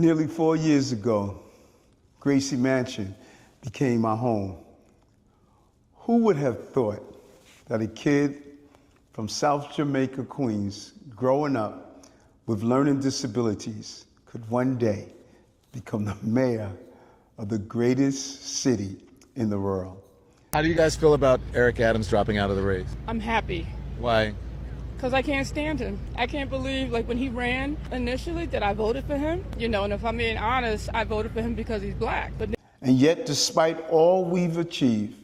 Nearly 4 years ago, Gracie Mansion became my home. Who would have thought that a kid from South Jamaica, Queens, growing up with learning disabilities could one day become the mayor of the greatest city in the world? How do you guys feel about Eric Adams dropping out of the race? I'm happy. Why? Because I can't stand him. I can't believe, like, when he ran initially, that I voted for him. And if I'm being honest, I voted for him because he's black. And yet, despite all we've achieved,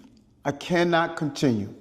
I cannot continue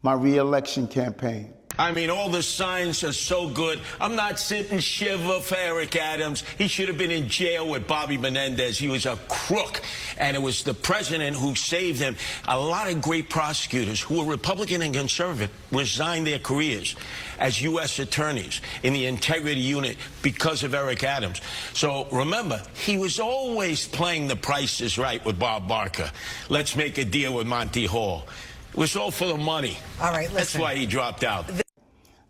my re-election campaign. I mean, all the signs are so good. I'm not sitting shiver for Eric Adams. He should have been in jail with Bobby Menendez. He was a crook, and it was the president who saved him. A lot of great prosecutors who were Republican and conservative resigned their careers as U.S. attorneys in the integrity unit because of Eric Adams. So remember, he was always playing the Price is Right with Bob Barker. Let's make a deal with Monty Hall. It was all for the money. All right, listen. That's why he dropped out.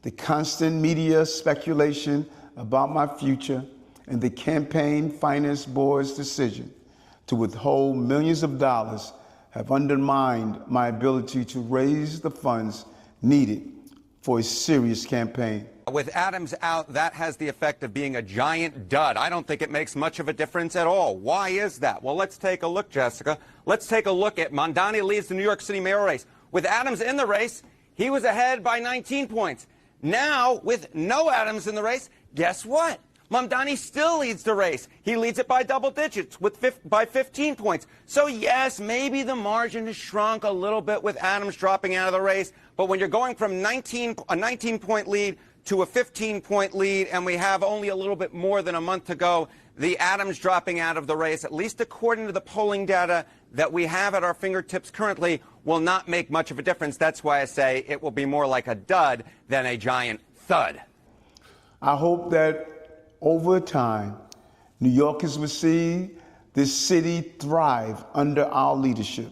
The constant media speculation about my future and the campaign finance board's decision to withhold millions of dollars have undermined my ability to raise the funds needed for a serious campaign. With Adams out, that has the effect of being a giant dud. I don't think it makes much of a difference at all. Why is that? Well, let's take a look, Jessica. Let's take a look at Mamdani leads the New York City mayoral race. With Adams in the race, he was ahead by 19 points. Now, with no Adams in the race, guess what? Mamdani still leads the race. He leads it by double digits by 15 points. So, yes, maybe the margin has shrunk a little bit with Adams dropping out of the race. But when you're going from a 19-point lead to a 15-point lead, and we have only a little bit more than a month to go, the Adams dropping out of the race, at least according to the polling data that we have at our fingertips currently, will not make much of a difference. That's why I say it will be more like a dud than a giant thud. I hope that over time, New Yorkers will see this city thrive under our leadership,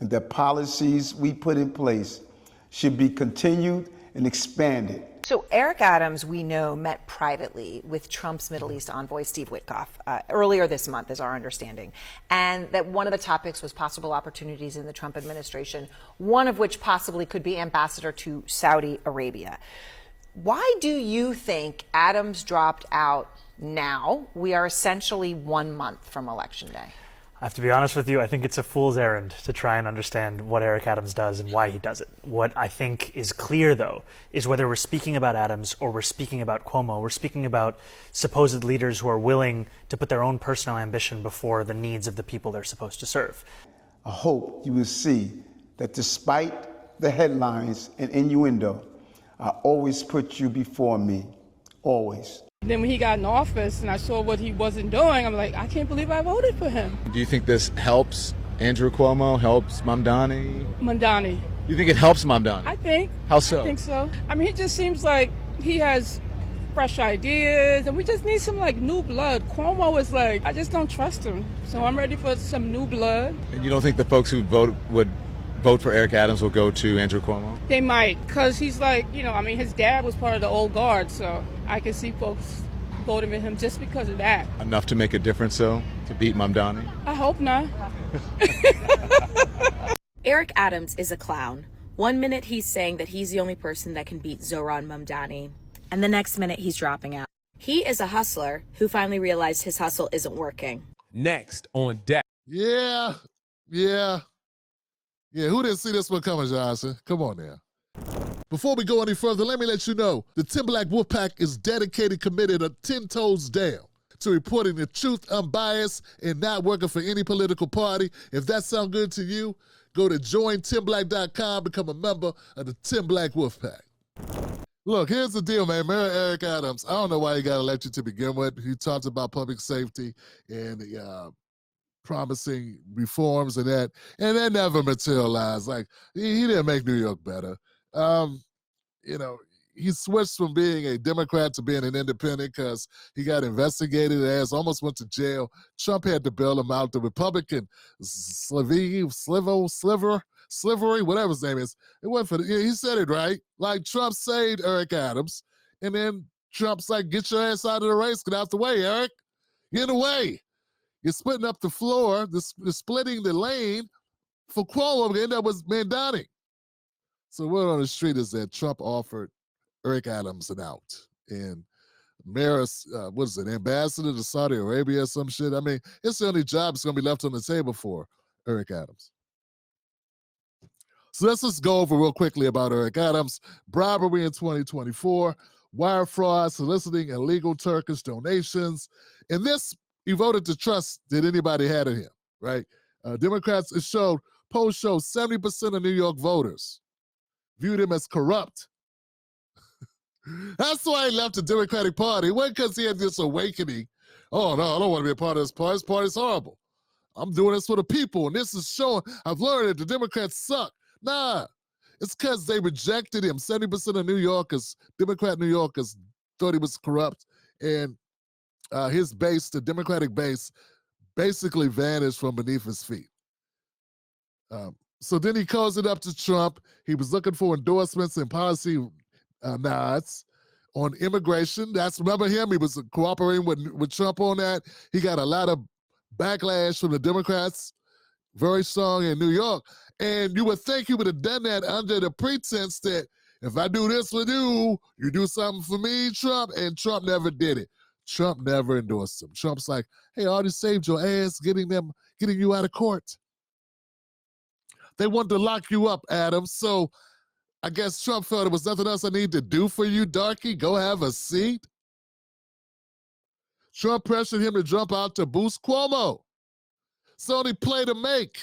and that policies we put in place should be continued and expanded. So Eric Adams, we know, met privately with Trump's Middle East envoy, Steve Witkoff, earlier this month, is our understanding. And that one of the topics was possible opportunities in the Trump administration, one of which possibly could be ambassador to Saudi Arabia. Why do you think Adams dropped out now? We are essentially 1 month from Election Day. I have to be honest with you, I think it's a fool's errand to try and understand what Eric Adams does and why he does it. What I think is clear, though, is whether we're speaking about Adams or we're speaking about Cuomo, we're speaking about supposed leaders who are willing to put their own personal ambition before the needs of the people they're supposed to serve. I hope you will see that despite the headlines and innuendo, I always put you before me, always. Then when he got in office and I saw what he wasn't doing, I'm like, I can't believe I voted for him. Do you think this helps Andrew Cuomo, helps Mamdani? Mamdani. You think it helps Mamdani? I think. How so? I think so. I mean, he just seems like he has fresh ideas, and we just need some, like, new blood. Cuomo is like, I just don't trust him. So I'm ready for some new blood. And you don't think the folks who would vote for Eric Adams will go to Andrew Cuomo? They might, because he's like, I mean, his dad was part of the old guard, so I can see folks voting for him just because of that. Enough to make a difference, though, to beat Mamdani? I hope not. Eric Adams is a clown. 1 minute he's saying that he's the only person that can beat Zohran Mamdani, and the next minute he's dropping out. He is a hustler who finally realized his hustle isn't working. Next on deck. Yeah. Who didn't see this one coming, Johnson? Come on now. Before we go any further, let me let you know the Tim Black Wolfpack is dedicated, committed, 10 toes down to reporting the truth, unbiased, and not working for any political party. If that sounds good to you, go to jointimblack.com, become a member of the Tim Black Wolfpack. Look, here's the deal, man. Mayor Eric Adams, I don't know why he got elected to begin with. He talked about public safety and promising reforms and that never materialized. Like, he didn't make New York better. He switched from being a Democrat to being an independent because he got investigated as almost went to jail. Trump had to bail him out. The Republican Slivery, whatever his name is, it went for he said it right. Like, Trump saved Eric Adams, and then Trump's like, get your ass out of the race, get out the way, Eric. You're in the way. You're splitting up the floor, you're splitting the lane for Cuomo to end up with Mandani. So the word on the street is that Trump offered Eric Adams an out. And Maris, what is it, ambassador to Saudi Arabia or some shit? I mean, it's the only job that's going to be left on the table for Eric Adams. So let's just go over real quickly about Eric Adams. Bribery in 2024, wire fraud, soliciting illegal Turkish donations. In this, he voted to trust that anybody had in him, right? Democrats, polls show 70% of New York voters viewed him as corrupt. That's why he left the Democratic Party. It wasn't because he had this awakening. Oh, no, I don't want to be a part of this party. This party's horrible. I'm doing this for the people, and this is showing I've learned that the Democrats suck. Nah, it's because they rejected him. 70% of New Yorkers, Democrat New Yorkers, thought he was corrupt, and his base, the Democratic base, basically vanished from beneath his feet. So then he calls it up to Trump. He was looking for endorsements and policy nods on immigration. Remember him? He was cooperating with Trump on that. He got a lot of backlash from the Democrats, very strong in New York. And you would think he would have done that under the pretense that if I do this for you, you do something for me, Trump. And Trump never did it. Trump never endorsed him. Trump's like, hey, I already saved your ass getting you out of court. They wanted to lock you up, Adams. So I guess Trump felt there was nothing else I need to do for you, darky. Go have a seat. Trump pressured him to jump out to boost Cuomo. It's the only play to make.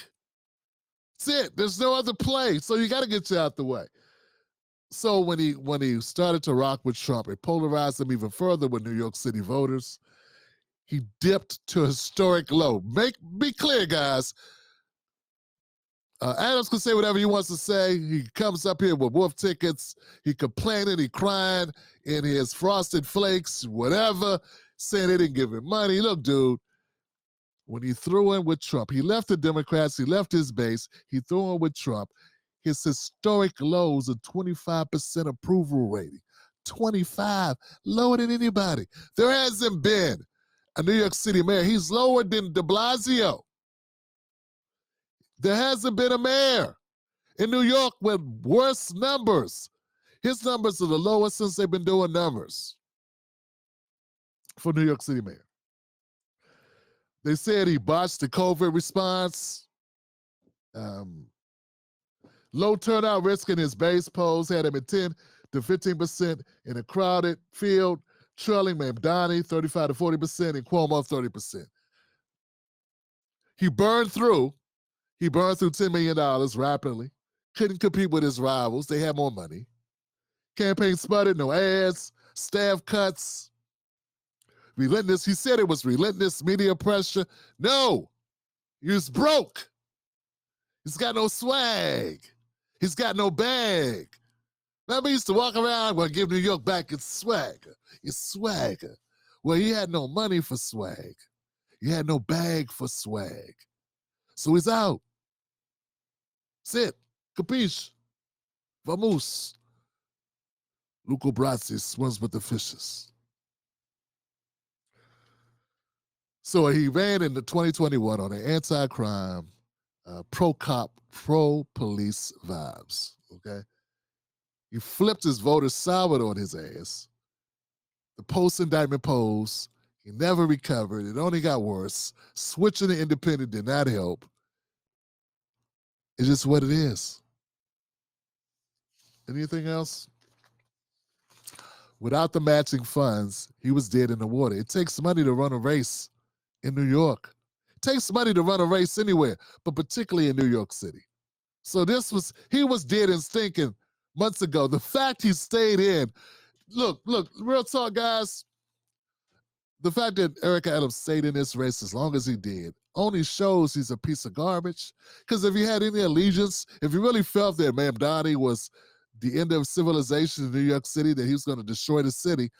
That's it. There's no other play. So you got to get you out the way. So when he started to rock with Trump, it polarized him even further with New York City voters. He dipped to a historic low. Be clear, guys. Adams can say whatever he wants to say. He comes up here with wolf tickets. He complaining, he crying in his Frosted Flakes, whatever, saying they didn't give him money. Look, dude, when he threw in with Trump, he left the Democrats, he left his base, he threw in with Trump. His historic lows of 25% approval rating. 25, lower than anybody. There hasn't been a New York City mayor. He's lower than de Blasio. There hasn't been a mayor in New York with worse numbers. His numbers are the lowest since they've been doing numbers for New York City mayor. They said he botched the COVID response. Low turnout risk in his base polls had him at 10 to 15% in a crowded field, trailing Mamdani 35 to 40% and Cuomo 30%. He burned through $10 million rapidly. Couldn't compete with his rivals. They had more money. Campaign sputtered, no ads, staff cuts. Relentless, he said it was relentless media pressure. No, he was broke. He's got no swag. He's got no bag. Remember, he used to walk around, well, give New York back its swagger. Its swagger. Well, he had no money for swag. He had no bag for swag. So he's out. That's it. Capiche? Vamos. Luco Brasi swims with the fishes. So he ran in the 2021 on an anti-crime, pro-cop, pro-police vibes, okay? He flipped his voters soured on his ass. The post-indictment polls, he never recovered. It only got worse. Switching to independent did not help. It's just what it is. Anything else? Without the matching funds, he was dead in the water. It takes money to run a race in New York. It takes money to run a race anywhere, but particularly in New York City. So he was dead and stinking months ago. The fact he stayed in, look, real talk, guys, the fact that Eric Adams stayed in this race as long as he did only shows he's a piece of garbage. Because if he had any allegiance, if he really felt that Mamdani was the end of civilization in New York City, that he was going to destroy the city,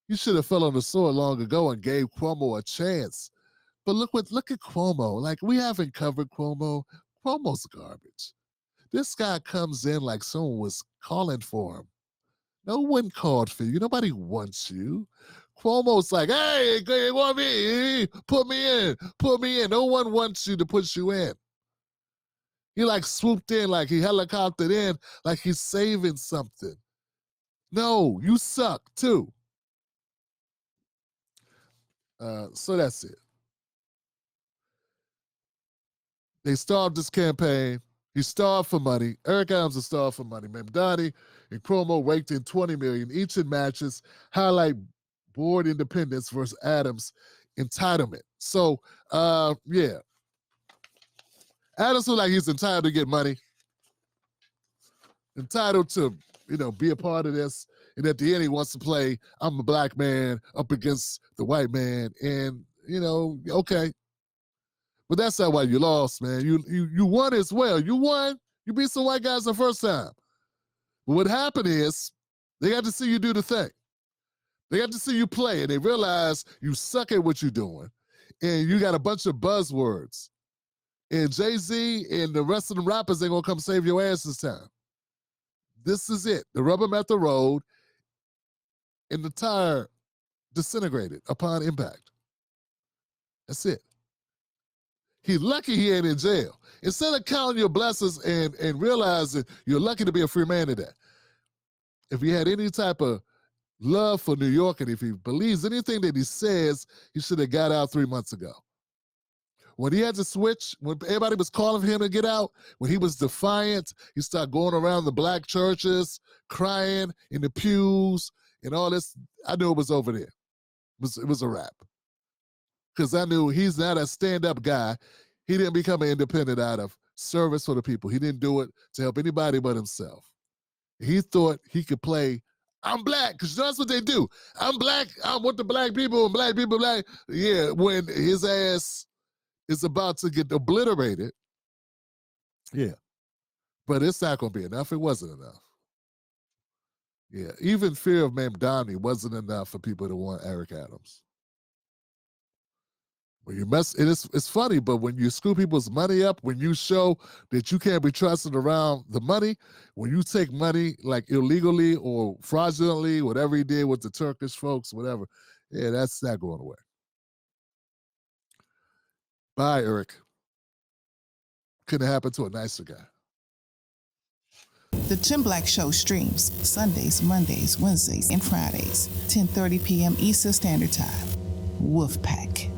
you should have fell on the sword long ago and gave Cuomo a chance. But look at Cuomo. Like, we haven't covered Cuomo. Cuomo's garbage. This guy comes in like someone was calling for him. No one called for you. Nobody wants you. Cuomo's like, hey, they want me, put me in. No one wants you to put you in. He like swooped in, like he helicoptered in, like he's saving something. No, you suck too. So that's it. They starved this campaign. He starved for money. Eric Adams is starved for money. Mamdani and Cuomo raked in $20 million each in matches, highlight board independence versus Adams entitlement. So, yeah. Adams was like he's entitled to get money, entitled to, be a part of this. And at the end, he wants to play, I'm a black man up against the white man. And, okay. But that's not why you lost, man. You won as well. You won. You beat some white guys the first time. But what happened is they got to see you do the thing. They got to see you play, and they realize you suck at what you're doing. And you got a bunch of buzzwords. And Jay-Z and the rest of the rappers ain't going to come save your ass this time. This is it. The rubber met the road, and the tire disintegrated upon impact. That's it. He's lucky he ain't in jail. Instead of counting your blessings and realizing you're lucky to be a free man today, if he had any type of love for New York and if he believes anything that he says, he should have got out 3 months ago. When he had to switch, when everybody was calling for him to get out, when he was defiant, he started going around the black churches, crying in the pews and all this. I knew it was over there. It was a wrap. Because I knew he's not a stand-up guy. He didn't become an independent out of service for the people. He didn't do it to help anybody but himself. He thought he could play, I'm black, because that's what they do. I'm black, I'm with the black people, and black people black. Yeah, when his ass is about to get obliterated, yeah. But it's not going to be enough. It wasn't enough. Yeah, even fear of Mamdani wasn't enough for people to want Eric Adams. When you it's funny, but when you screw people's money up, when you show that you can't be trusted around the money, when you take money like illegally or fraudulently, whatever he did with the Turkish folks, whatever, yeah, that's not going away. Bye, Eric. Couldn't happen to a nicer guy. The Tim Black Show streams Sundays, Mondays, Wednesdays, and Fridays, 10:30 p.m. Eastern Standard Time. Wolfpack.